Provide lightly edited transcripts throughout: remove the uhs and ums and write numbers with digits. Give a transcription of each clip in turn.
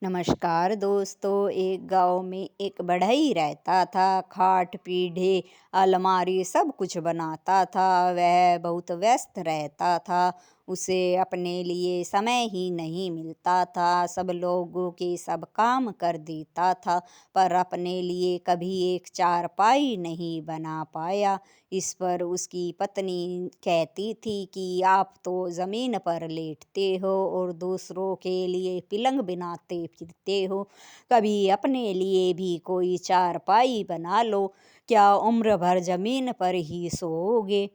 नमस्कार दोस्तों। एक गांव में एक बढ़ई रहता था। खाट पीढ़े अलमारी सब कुछ बनाता था। वह बहुत व्यस्त रहता था। उसे अपने लिए समय ही नहीं मिलता था। सब लोगों के सब काम कर देता था, पर अपने लिए कभी एक चारपाई नहीं बना पाया। इस पर उसकी पत्नी कहती थी कि आप तो ज़मीन पर लेटते हो और दूसरों के लिए पलंग बनाते फिरते हो। कभी अपने लिए भी कोई चारपाई बना लो। क्या उम्र भर ज़मीन पर ही सोओगे?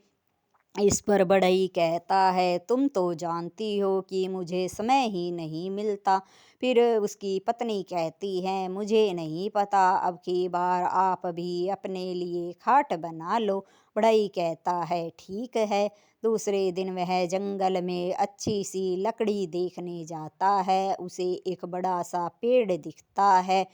इस पर बढ़ई कहता है, तुम तो जानती हो कि मुझे समय ही नहीं मिलता। फिर उसकी पत्नी कहती है, मुझे नहीं पता, अब की बार आप भी अपने लिए खाट बना लो। बढ़ई कहता है, ठीक है। दूसरे दिन वह जंगल में अच्छी सी लकड़ी देखने जाता है। उसे एक बड़ा सा पेड़ दिखता है।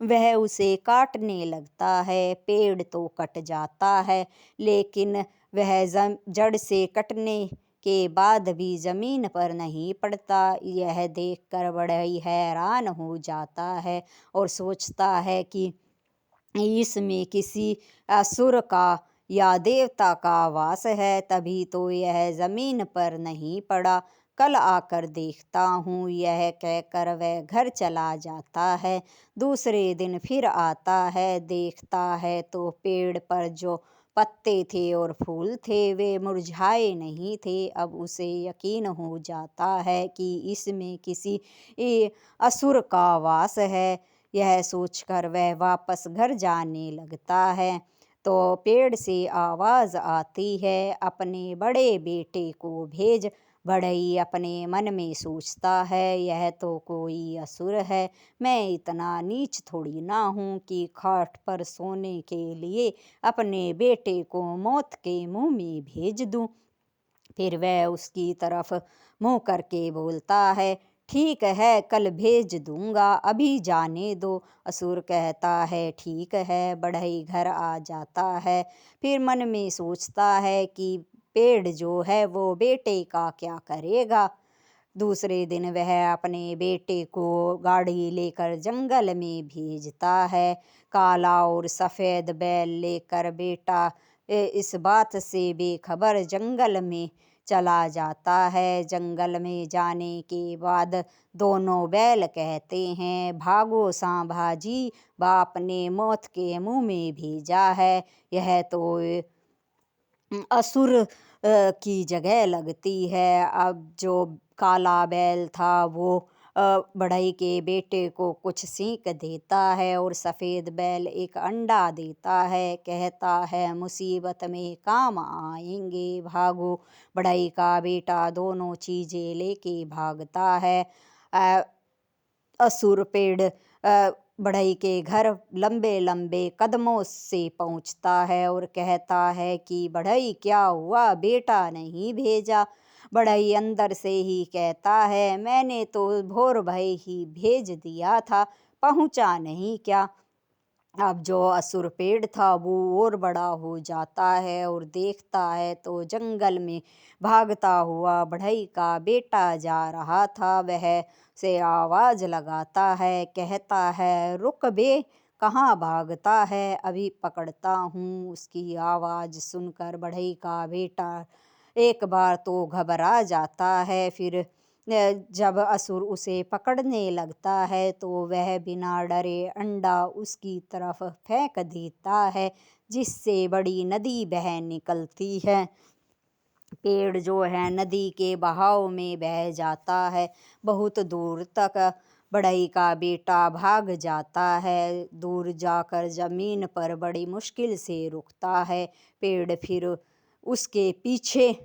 वह उसे काटने लगता है। पेड़ तो कट जाता है, लेकिन वह जड़ से कटने के बाद भी जमीन पर नहीं पड़ता। यह देखकर बढ़ई हैरान हो जाता है और सोचता है कि इसमें किसी असुर का या देवता का वास है, तभी तो यह जमीन पर नहीं पड़ा। कल आकर देखता हूँ, यह कहकर वह घर चला जाता है। दूसरे दिन फिर आता है। देखता है तो पेड़ पर जो पत्ते थे और फूल थे वे मुरझाए नहीं थे। अब उसे यकीन हो जाता है कि इसमें किसी असुर का वास है। यह सोचकर वह वापस घर जाने लगता है तो पेड़ से आवाज आती है, अपने बड़े बेटे को भेज। बढ़ई अपने मन में सोचता है, यह तो कोई असुर है। मैं इतना नीच थोड़ी ना हूँ कि खाट पर सोने के लिए अपने बेटे को मौत के मुंह में भेज दूं। फिर वह उसकी तरफ मुंह करके बोलता है, ठीक है, कल भेज दूंगा, अभी जाने दो। असुर कहता है, ठीक है। बढ़ई घर आ जाता है। फिर मन में सोचता है कि पेड़ जो है वो बेटे का क्या करेगा। दूसरे दिन वह अपने बेटे को गाड़ी लेकर जंगल में भेजता है। काला और सफ़ेद बैल लेकर बेटा इस बात से बेखबर जंगल में चला जाता है। जंगल में जाने के बाद दोनों बैल कहते हैं, भागो सांभाजी, बाप ने मौत के मुंह में भेजा है। यह तो असुर की जगह लगती है। अब जो काला बैल था वो बढ़ई के बेटे को कुछ सीख देता है और सफ़ेद बैल एक अंडा देता है। कहता है, मुसीबत में काम आएंगे, भागो। बढ़ई का बेटा दोनों चीज़ें लेके भागता है। अ, असुर पेड़ बढ़ई के घर लंबे लंबे कदमों से पहुंचता है और कहता है कि बढ़ई क्या हुआ, बेटा नहीं भेजा। बढ़ई अंदर से ही कहता है, मैंने तो भोर भई ही भेज दिया था, पहुंचा नहीं क्या। अब जो असुर पेड़ था वो और बड़ा हो जाता है और देखता है तो जंगल में भागता हुआ बढ़ई का बेटा जा रहा था। वह से आवाज लगाता है, कहता है, रुक बे, कहाँ भागता है, अभी पकड़ता हूँ। उसकी आवाज सुनकर बढ़ई का बेटा एक बार तो घबरा जाता है। फिर जब असुर उसे पकड़ने लगता है तो वह बिना डरे अंडा उसकी तरफ फेंक देता है, जिससे बड़ी नदी बह निकलती है। पेड़ जो है नदी के बहाव में बह जाता है। बहुत दूर तक बढ़ई का बेटा भाग जाता है। दूर जाकर जमीन पर बड़ी मुश्किल से रुकता है। पेड़ फिर उसके पीछे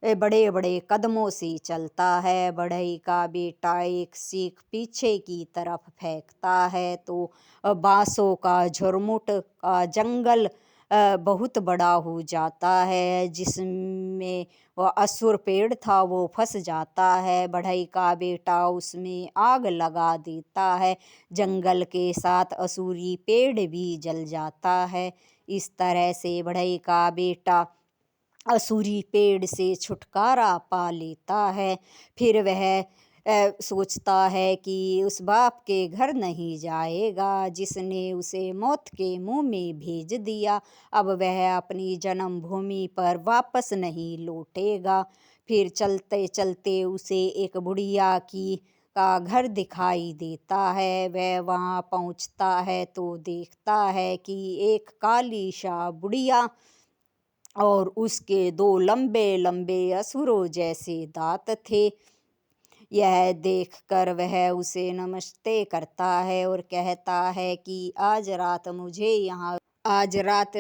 बड़े बड़े कदमों से चलता है। बढ़ई का बेटा एक सीख पीछे की तरफ फेंकता है तो बांसों का झुरमुट का जंगल बहुत बड़ा हो जाता है, जिसमें वह असुर पेड़ था वो फंस जाता है। बढ़ई का बेटा उसमें आग लगा देता है। जंगल के साथ असुरी पेड़ भी जल जाता है। इस तरह से बढ़ई का बेटा असुरी पेड़ से छुटकारा पा लेता है। फिर वह सोचता है कि उस बाप के घर नहीं जाएगा जिसने उसे मौत के मुंह में भेज दिया। अब वह अपनी जन्मभूमि पर वापस नहीं लौटेगा। फिर चलते चलते उसे एक बुढ़िया की का घर दिखाई देता है। वह वहाँ पहुँचता है तो देखता है कि एक काली सा बुढ़िया और उसके दो लंबे लंबे असुरों जैसे दांत थे। यह देखकर वह उसे नमस्ते करता है और कहता है कि आज रात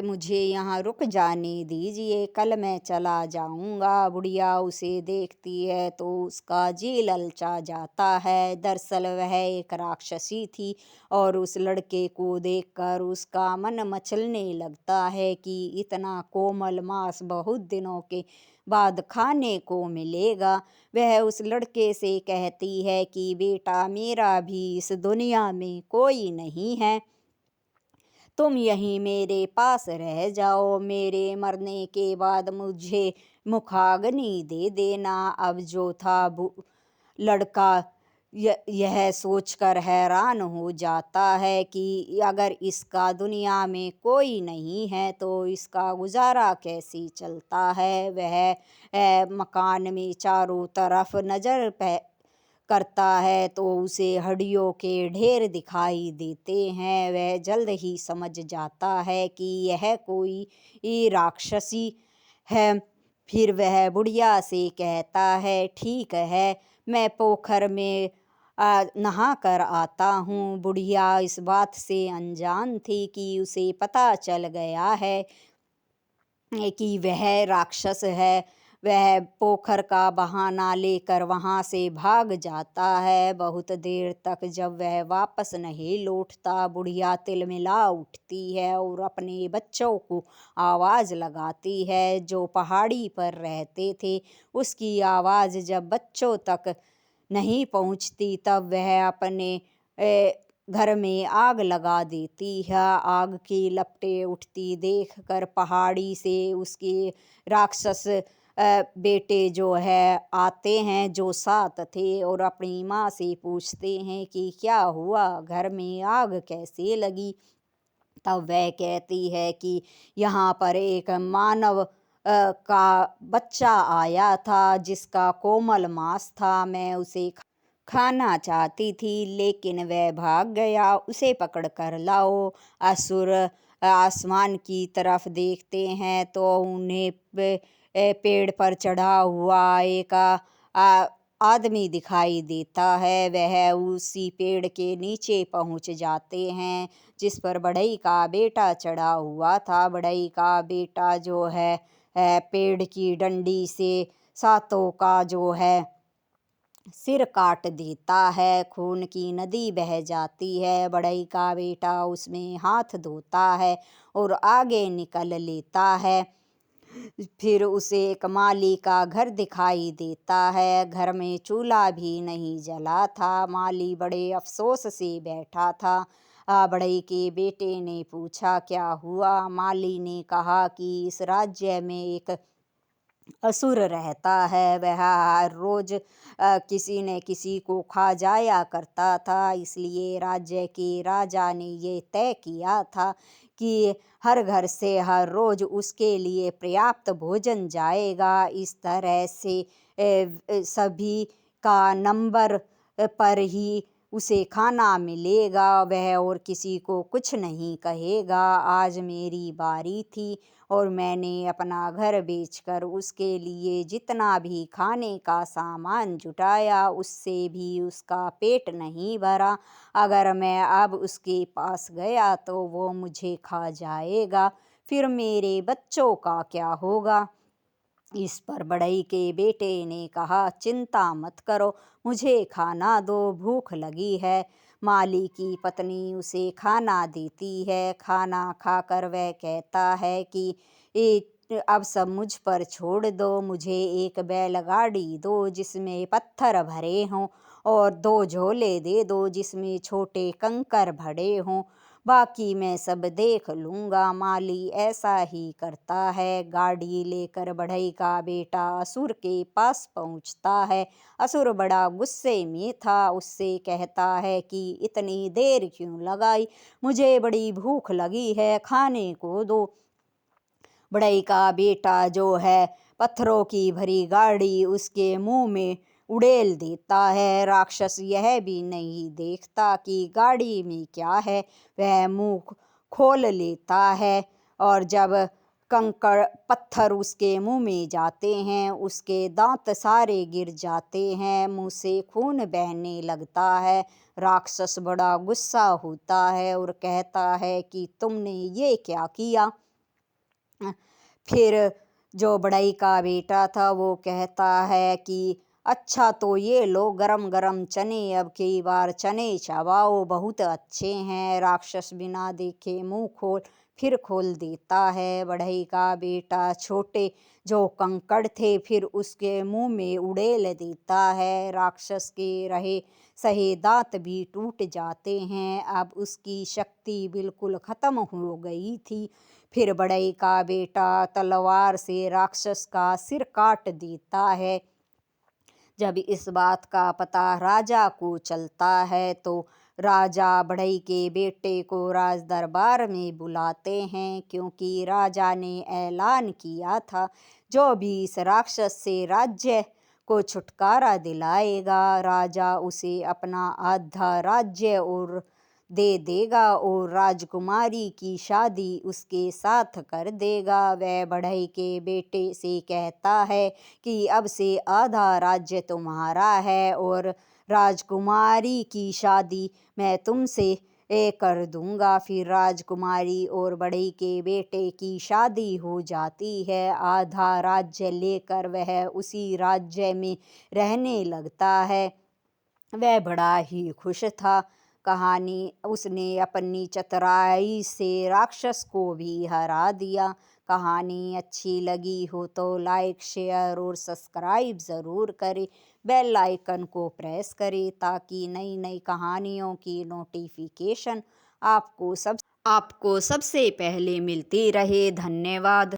मुझे यहाँ रुक जाने दीजिए, कल मैं चला जाऊंगा। बुढ़िया उसे देखती है तो उसका जी ललचा जाता है। दरअसल वह एक राक्षसी थी और उस लड़के को देखकर उसका मन मचलने लगता है कि इतना कोमल मांस बहुत दिनों के बाद खाने को मिलेगा। वह उस लड़के से कहती है कि बेटा, मेरा भी इस दुनिया में कोई नहीं है, तुम यहीं मेरे पास रह जाओ। मेरे मरने के बाद मुझे मुखाग्नि दे देना। अब जो था लड़का यह सोचकर हैरान हो जाता है कि अगर इसका दुनिया में कोई नहीं है तो इसका गुजारा कैसे चलता है। वह मकान में चारों तरफ नजर करता है तो उसे हड्डियों के ढेर दिखाई देते हैं। वह जल्द ही समझ जाता है कि यह कोई राक्षसी है। फिर वह बुढ़िया से कहता है, ठीक है, मैं पोखर में नहा कर आता हूँ। बुढ़िया इस बात से अनजान थी कि उसे पता चल गया है कि वह राक्षस है। वह पोखर का बहाना लेकर वहाँ से भाग जाता है। बहुत देर तक जब वह वापस नहीं लौटता, बुढ़िया तिलमिला उठती है और अपने बच्चों को आवाज़ लगाती है जो पहाड़ी पर रहते थे। उसकी आवाज़ जब बच्चों तक नहीं पहुँचती तब वह अपने घर में आग लगा देती है। आग की लपटें उठती देखकर पहाड़ी से उसके राक्षस बेटे जो है आते हैं, जो 7 थे, और अपनी माँ से पूछते हैं कि क्या हुआ, घर में आग कैसे लगी। तब वह कहती है कि यहाँ पर एक मानव का बच्चा आया था जिसका कोमल मांस था। मैं उसे खाना चाहती थी लेकिन वह भाग गया, उसे पकड़ कर लाओ। असुर आसमान की तरफ देखते हैं तो उन्हें पेड़ पर चढ़ा हुआ एक आदमी दिखाई देता है। वह उसी पेड़ के नीचे पहुंच जाते हैं जिस पर बढ़ई का बेटा चढ़ा हुआ था। बढ़ई का बेटा जो है पेड़ की डंडी से सातों का जो है सिर काट देता है। खून की नदी बह जाती है। बढ़ई का बेटा उसमें हाथ धोता है और आगे निकल लेता है। फिर उसे एक माली का घर दिखाई देता है। घर में चूल्हा भी नहीं जला था। माली बड़े अफसोस से बैठा था। बढ़ई के बेटे ने पूछा, क्या हुआ। माली ने कहा कि इस राज्य में एक असुर रहता है। वह हर रोज किसी न किसी को खा जाया करता था। इसलिए राज्य के राजा ने ये तय किया था कि हर घर से हर रोज उसके लिए पर्याप्त भोजन जाएगा। इस तरह से सभी का नंबर पर ही उसे खाना मिलेगा। वह और किसी को कुछ नहीं कहेगा। आज मेरी बारी थी और मैंने अपना घर बेचकर उसके लिए जितना भी खाने का सामान जुटाया उससे भी उसका पेट नहीं भरा। अगर मैं अब उसके पास गया तो वो मुझे खा जाएगा, फिर मेरे बच्चों का क्या होगा। इस पर बढ़ई के बेटे ने कहा, चिंता मत करो, मुझे खाना दो, भूख लगी है। माली की पत्नी उसे खाना देती है। खाना खाकर वह कहता है कि अब सब मुझ पर छोड़ दो। मुझे एक बैलगाड़ी दो जिसमें पत्थर भरे हों और 2 झोले दे दो जिसमें छोटे कंकर भरे हों। बाकी मैं सब देख लूँगा। माली ऐसा ही करता है। गाड़ी लेकर बढ़ई का बेटा असुर के पास पहुँचता है। असुर बड़ा गुस्से में था। उससे कहता है कि इतनी देर क्यों लगाई, मुझे बड़ी भूख लगी है, खाने को दो। बढ़ई का बेटा जो है पत्थरों की भरी गाड़ी उसके मुंह में उड़ेल देता है। राक्षस यह भी नहीं देखता कि गाड़ी में क्या है। वह मुंह खोल लेता है और जब कंकड़ पत्थर उसके मुंह में जाते हैं उसके दांत सारे गिर जाते हैं, मुंह से खून बहने लगता है। राक्षस बड़ा गुस्सा होता है और कहता है कि तुमने ये क्या किया। फिर जो बढ़ई का बेटा था वो कहता है कि अच्छा तो ये लो गरम गरम चने, अब की बार चने चबाओ, बहुत अच्छे हैं। राक्षस बिना देखे मुंह फिर खोल देता है। बढ़ई का बेटा छोटे जो कंकड़ थे फिर उसके मुंह में उड़ेल देता है। राक्षस के रहे सहे दांत भी टूट जाते हैं। अब उसकी शक्ति बिल्कुल खत्म हो गई थी। फिर बढ़ई का बेटा तलवार से राक्षस का सिर काट देता है। जब इस बात का पता राजा को चलता है तो राजा बढ़ई के बेटे को राज दरबार में बुलाते हैं, क्योंकि राजा ने ऐलान किया था जो भी इस राक्षस से राज्य को छुटकारा दिलाएगा राजा उसे अपना आधा राज्य और दे देगा और राजकुमारी की शादी उसके साथ कर देगा। वह बढ़ई के बेटे से कहता है कि अब से आधा राज्य तुम्हारा है और राजकुमारी की शादी मैं तुमसे कर दूंगा। फिर राजकुमारी और बढ़ई के बेटे की शादी हो जाती है। आधा राज्य लेकर वह उसी राज्य में रहने लगता है। वह बड़ा ही खुश था। कहानी उसने अपनी चतुराई से राक्षस को भी हरा दिया। कहानी अच्छी लगी हो तो लाइक शेयर और सब्सक्राइब ज़रूर करें। बेल आइकन को प्रेस करें ताकि नई नई कहानियों की नोटिफिकेशन आपको सबसे पहले मिलती रहे। धन्यवाद।